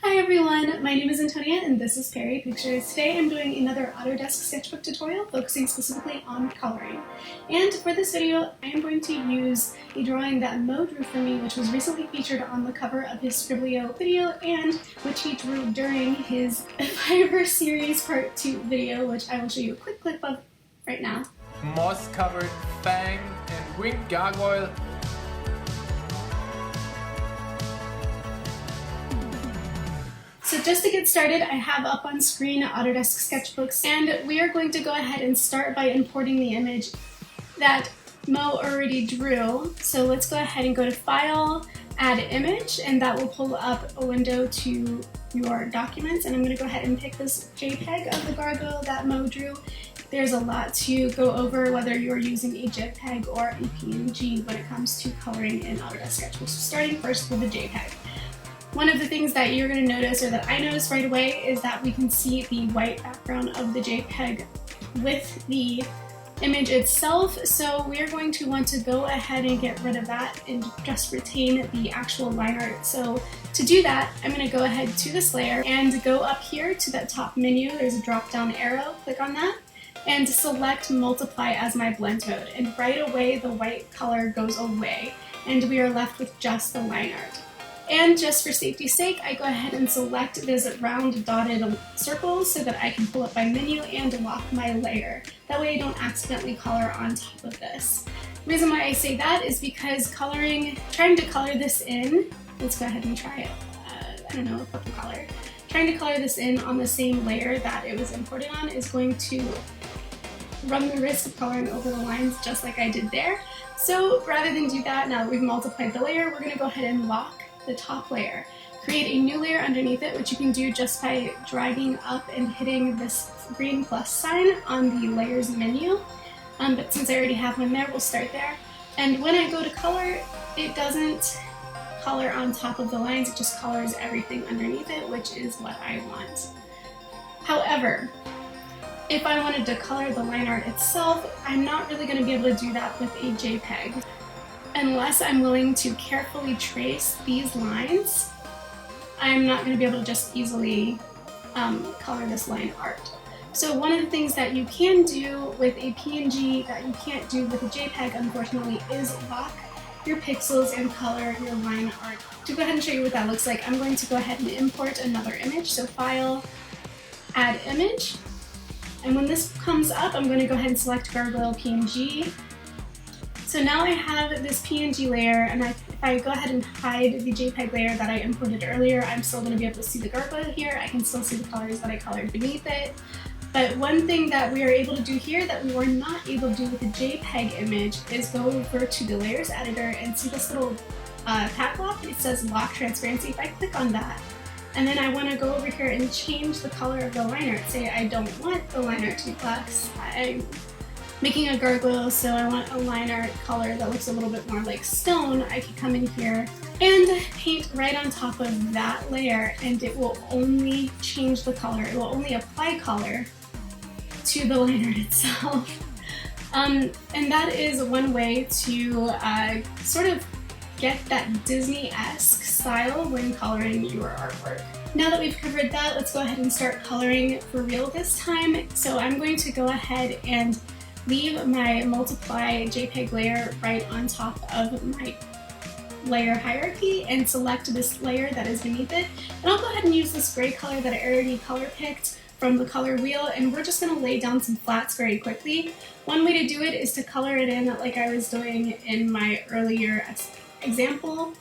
Hi everyone, my name is Antonia and this is PerryPictures. Today I'm doing another Autodesk Sketchbook tutorial focusing specifically on coloring. And for this video, I am going to use a drawing that Mo drew for me, which was recently featured on the cover of his Scriblio video and which he drew during his Fiverr series part 2 video, which I will show you a quick clip of right now. Moss-covered fang and winged gargoyle. So just to get started, I have up on screen Autodesk Sketchbooks, and we are going to go ahead and start by importing the image that Mo already drew. So let's go ahead and go to File, Add Image, and that will pull up a window to your documents. And I'm going to go ahead and pick this JPEG of the gargoyle that Mo drew. There's a lot to go over whether you're using a JPEG or a PNG when it comes to coloring in Autodesk Sketchbook. So starting first with the JPEG. One of the things that you're going to notice, or that I noticed right away, is that we can see the white background of the JPEG with the image itself. So we're going to want to go ahead and get rid of that and just retain the actual line art. So to do that, I'm going to go ahead to this layer and go up here to that top menu. There's a drop down arrow, click on that, and select multiply as my blend mode. And right away the white color goes away and we are left with just the line art. And just for safety's sake, I go ahead and select this round dotted circle so that I can pull up my menu and lock my layer. That way I don't accidentally color on top of this. The reason why I say that is because trying to color this in, let's go ahead and try it, I don't know, a purple color. Trying to color this in on the same layer that it was imported on is going to run the risk of coloring over the lines just like I did there. So rather than do that, now that we've multiplied the layer, we're going to go ahead and lock the top layer. Create a new layer underneath it, which you can do just by dragging up and hitting this green plus sign on the layers menu. But since I already have one there, we'll start there. And when I go to color, it doesn't color on top of the lines, it just colors everything underneath it, which is what I want. However, if I wanted to color the line art itself, I'm not really going to be able to do that with a JPEG. Unless I'm willing to carefully trace these lines, I'm not going to be able to just easily color this line art. So one of the things that you can do with a PNG that you can't do with a JPEG, unfortunately, is lock your pixels and color your line art. To go ahead and show you what that looks like, I'm going to go ahead and import another image. So File, Add Image. And when this comes up, I'm going to go ahead and select Gargoyle PNG. So now I have this PNG layer, and if I go ahead and hide the JPEG layer that I imported earlier, I'm still going to be able to see the gargoyle here. I can still see the colors that I colored beneath it. But one thing that we are able to do here that we were not able to do with the JPEG image is go over to the layers editor and see this little tab lock. It says lock transparency. If I click on that, and then I want to go over here and change the color of the line art. Say I don't want the line art to be black. I'm making a gargoyle, so I want a line art color that looks a little bit more like stone. I can come in here and paint right on top of that layer, and it will only change the color. It will only apply color to the line art itself. And that is one way to sort of get that Disney-esque style when coloring your artwork. Now that we've covered that, let's go ahead and start coloring for real this time. So I'm going to go ahead and leave my multiply JPEG layer right on top of my layer hierarchy and select this layer that is beneath it. And I'll go ahead and use this gray color that I already color picked from the color wheel, and we're just going to lay down some flats very quickly. One way to do it is to color it in like I was doing in my earlier example.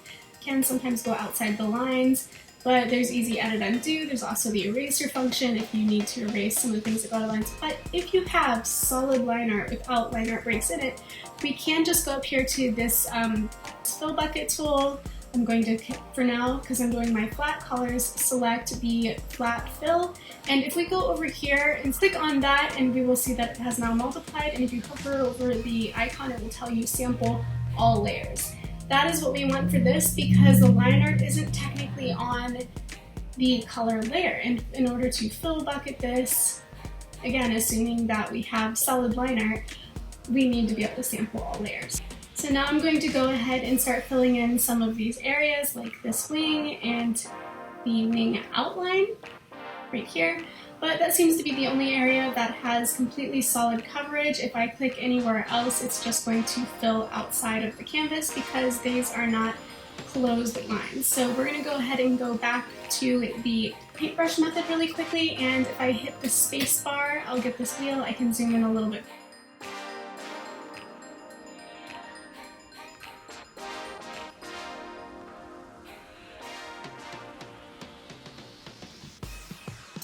Can sometimes go outside the lines, but there's easy edit undo. There's also the eraser function if you need to erase some of the things that go out of lines. But if you have solid line art without line art breaks in it, we can just go up here to this fill bucket tool. I'm going to, for now, because I'm doing my flat colors, select the flat fill. And if we go over here and click on that, and we will see that it has now multiplied. And if you hover over the icon, it will tell you sample all layers. That is what we want for this because the line art isn't technically on the color layer. And in order to fill bucket this, again, assuming that we have solid line art, we need to be able to sample all layers. So now I'm going to go ahead and start filling in some of these areas like this wing and the wing outline right here, but that seems to be the only area that has completely solid coverage. If I click anywhere else, it's just going to fill outside of the canvas because these are not closed lines. So we're going to go ahead and go back to the paintbrush method really quickly, and if I hit the space bar, I'll get this wheel. I can zoom in a little bit.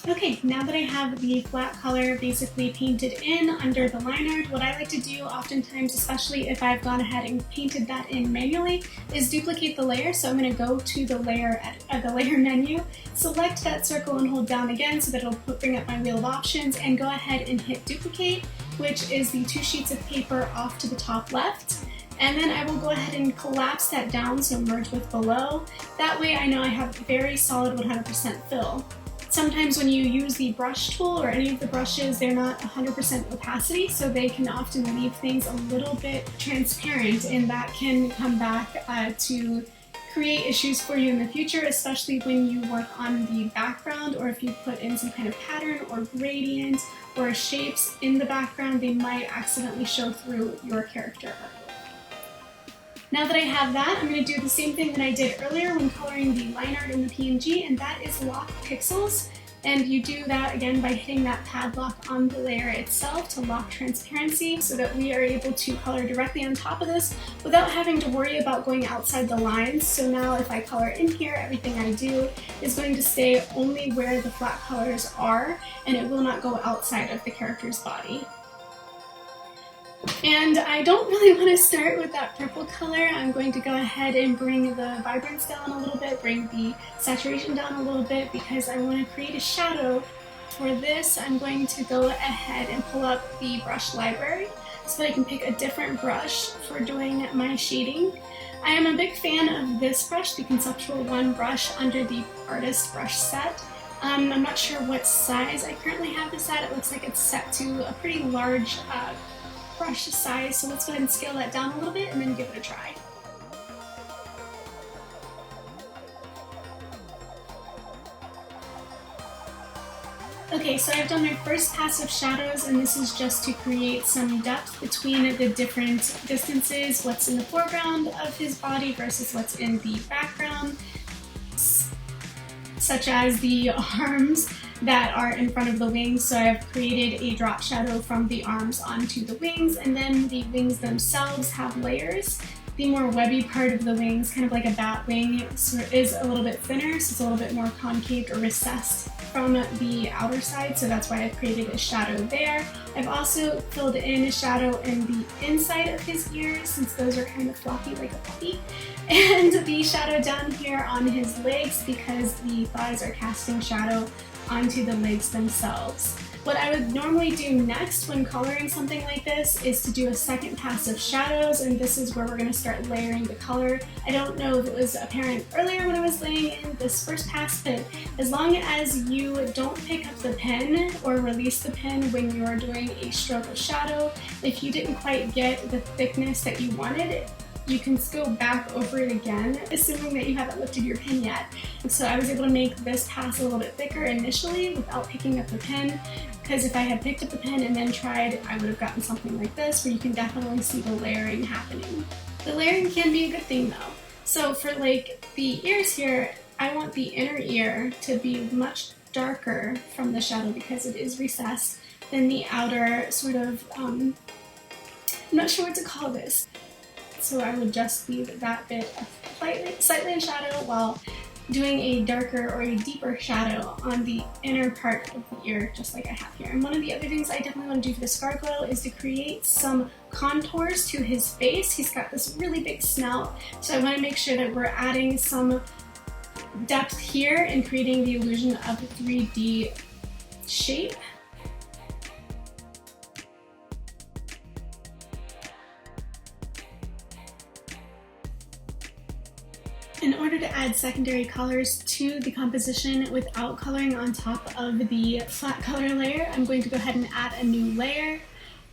Okay, now that I have the flat color basically painted in under the Lineart, what I like to do oftentimes, especially if I've gone ahead and painted that in manually, is duplicate the layer. So I'm going to go to the layer menu, select that circle and hold down again so that it'll bring up my wheel of options, and go ahead and hit duplicate, which is the 2 sheets of paper off to the top left. And then I will go ahead and collapse that down, so merge with below. That way I know I have very solid 100% fill. Sometimes when you use the brush tool or any of the brushes, they're not 100% opacity, so they can often leave things a little bit transparent, and that can come back to create issues for you in the future, especially when you work on the background, or if you put in some kind of pattern or gradient or shapes in the background, they might accidentally show through your character artwork. Now that I have that, I'm going to do the same thing that I did earlier when coloring the Lineart and the PNG, and that is lock pixels. And you do that again by hitting that padlock on the layer itself to lock transparency so that we are able to color directly on top of this without having to worry about going outside the lines. So now if I color in here, everything I do is going to stay only where the flat colors are, and it will not go outside of the character's body. And I don't really want to start with that purple color. I'm going to go ahead and bring the vibrance down a little bit, bring the saturation down a little bit, because I want to create a shadow. For this, I'm going to go ahead and pull up the brush library so that I can pick a different brush for doing my shading. I am a big fan of this brush, the Conceptual One brush under the Artist brush set. I'm not sure what size I currently have this at. It looks like it's set to a pretty large brush size, so let's go ahead and scale that down a little bit and then give it a try. Okay, so I've done my first pass of shadows, and this is just to create some depth between the different distances, what's in the foreground of his body versus what's in the background, such as the arms that are in front of the wings. So I've created a drop shadow from the arms onto the wings, and then the wings themselves have layers. The more webby part of the wings, kind of like a bat wing, is a little bit thinner, so it's a little bit more concave or recessed from the outer side, so that's why I've created a shadow there. I've also filled in a shadow in the inside of his ears, since those are kind of floppy like a puppy, and the shadow down here on his legs because the thighs are casting shadow onto the legs themselves. What I would normally do next when coloring something like this is to do a second pass of shadows, and this is where we're going to start layering the color. I don't know if it was apparent earlier when I was laying in this first pass, but as long as you don't pick up the pen or release the pen when you are doing a stroke of shadow, if you didn't quite get the thickness that you wanted, you can go back over it again, assuming that you haven't lifted your pen yet. And so I was able to make this pass a little bit thicker initially without picking up the pen, because if I had picked up the pen and then tried, I would have gotten something like this, where you can definitely see the layering happening. The layering can be a good thing though. So for like the ears here, I want the inner ear to be much darker from the shadow because it is recessed than the outer sort of, I'm not sure what to call this. So I would just leave that bit slightly in shadow while doing a darker or a deeper shadow on the inner part of the ear, just like I have here. And one of the other things I definitely want to do for this gargoyle is to create some contours to his face. He's got this really big snout, so I want to make sure that we're adding some depth here and creating the illusion of a 3D shape. In order to add secondary colors to the composition without coloring on top of the flat color layer, I'm going to go ahead and add a new layer.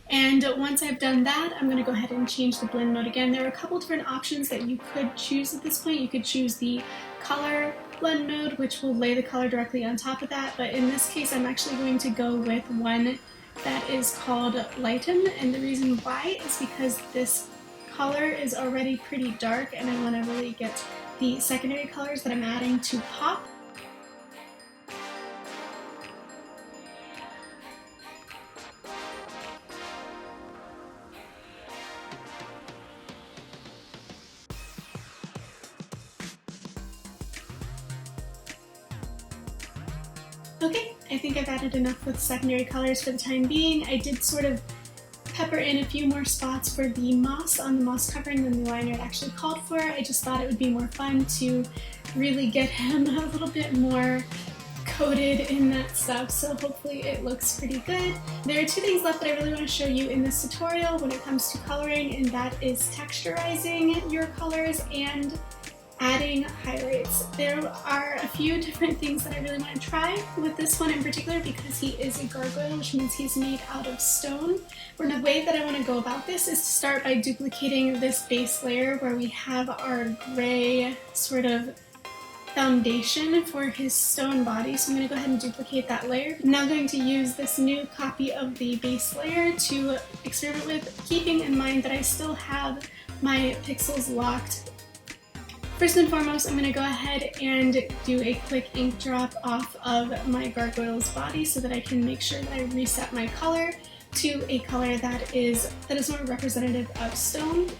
And once I've done that, I'm going to go ahead and change the blend mode again. There are a couple different options that you could choose at this point. You could choose the color blend mode, which will lay the color directly on top of that, but in this case I'm actually going to go with one that is called Lighten, and the reason why is because this color is already pretty dark and I want to really get the secondary colors that I'm adding to pop. Okay, I think I've added enough with secondary colors for the time being. I did sort of pepper in a few more spots for the moss on the moss covering than the Lineart actually called for. I just thought it would be more fun to really get him a little bit more coated in that stuff, so hopefully it looks pretty good. There are two things left that I really want to show you in this tutorial when it comes to coloring, and that is texturizing your colors and adding highlights. There are a few different things that I really want to try with this one in particular because he is a gargoyle, which means he's made out of stone. And the way that I want to go about this is to start by duplicating this base layer where we have our gray sort of foundation for his stone body. So I'm going to go ahead and duplicate that layer. I'm now going to use this new copy of the base layer to experiment with, keeping in mind that I still have my pixels locked. First and foremost, I'm going to go ahead and do a quick ink drop off of my gargoyle's body so that I can make sure that I reset my color to a color that is more representative of stone.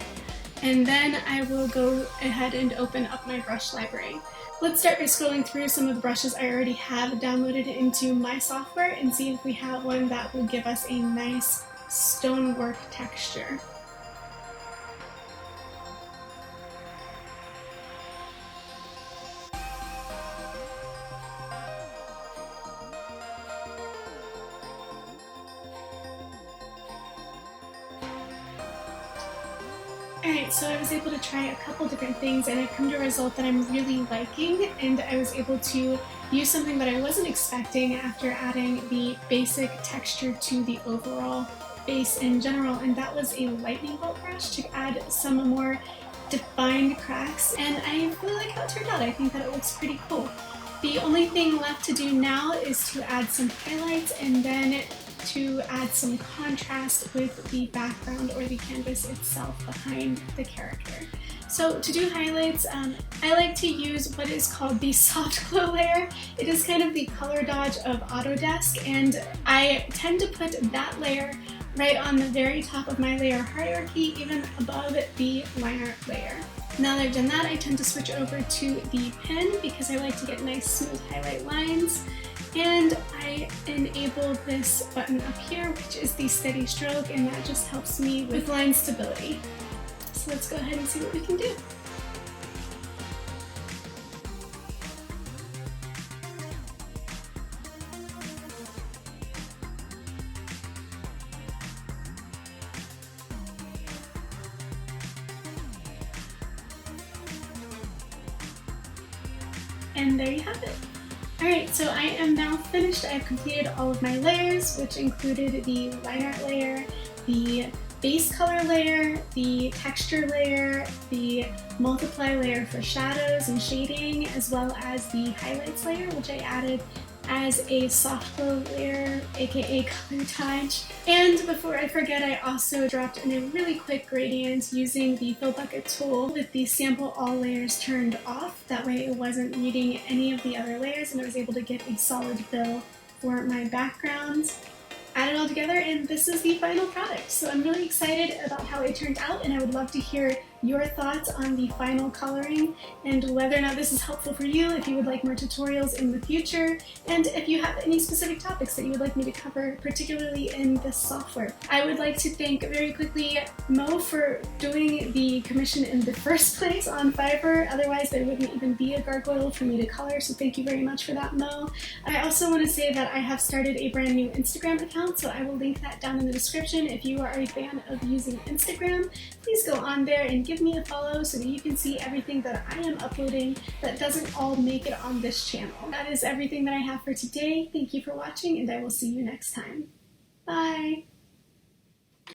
And then I will go ahead and open up my brush library. Let's start by scrolling through some of the brushes I already have downloaded into my software and see if we have one that will give us a nice stonework texture. Alright, so I was able to try a couple different things and I've come to a result that I'm really liking, and I was able to use something that I wasn't expecting after adding the basic texture to the overall base in general, and that was a lightning bolt brush to add some more defined cracks, and I really like how it turned out. I think that it looks pretty cool. The only thing left to do now is to add some highlights and then to add some contrast with the background or the canvas itself behind the character. So to do highlights, I like to use what is called the soft glow layer. It is kind of the color dodge of Autodesk, and I tend to put that layer right on the very top of my layer hierarchy, even above the Lineart layer. Now that I've done that, I tend to switch over to the pen because I like to get nice smooth highlight lines. And I enable this button up here, which is the steady stroke, and that just helps me with line stability. So let's go ahead and see what we can do. And there you have it. Alright, so I am now finished. I've completed all of my layers, which included the Lineart layer, the base color layer, the texture layer, the multiply layer for shadows and shading, as well as the highlights layer, which I added as a soft glow layer, aka color touch. And before I forget, I also dropped in a really quick gradient using the fill bucket tool with the sample all layers turned off. That way it wasn't reading any of the other layers and I was able to get a solid fill for my background. Add it all together and this is the final product. So I'm really excited about how it turned out, and I would love to hear your thoughts on the final coloring and whether or not this is helpful for you, if you would like more tutorials in the future, and if you have any specific topics that you would like me to cover, particularly in this software. I would like to thank very quickly Mo for doing the commission in the first place on Fiverr, otherwise there wouldn't even be a gargoyle for me to color, so thank you very much for that, Mo. I also want to say that I have started a brand new Instagram account, so I will link that down in the description. If you are a fan of using Instagram, please go on there and give me a follow so that you can see everything that I am uploading that doesn't all make it on this channel. That is everything that I have for today. Thank you for watching, and I will see you next time. Bye!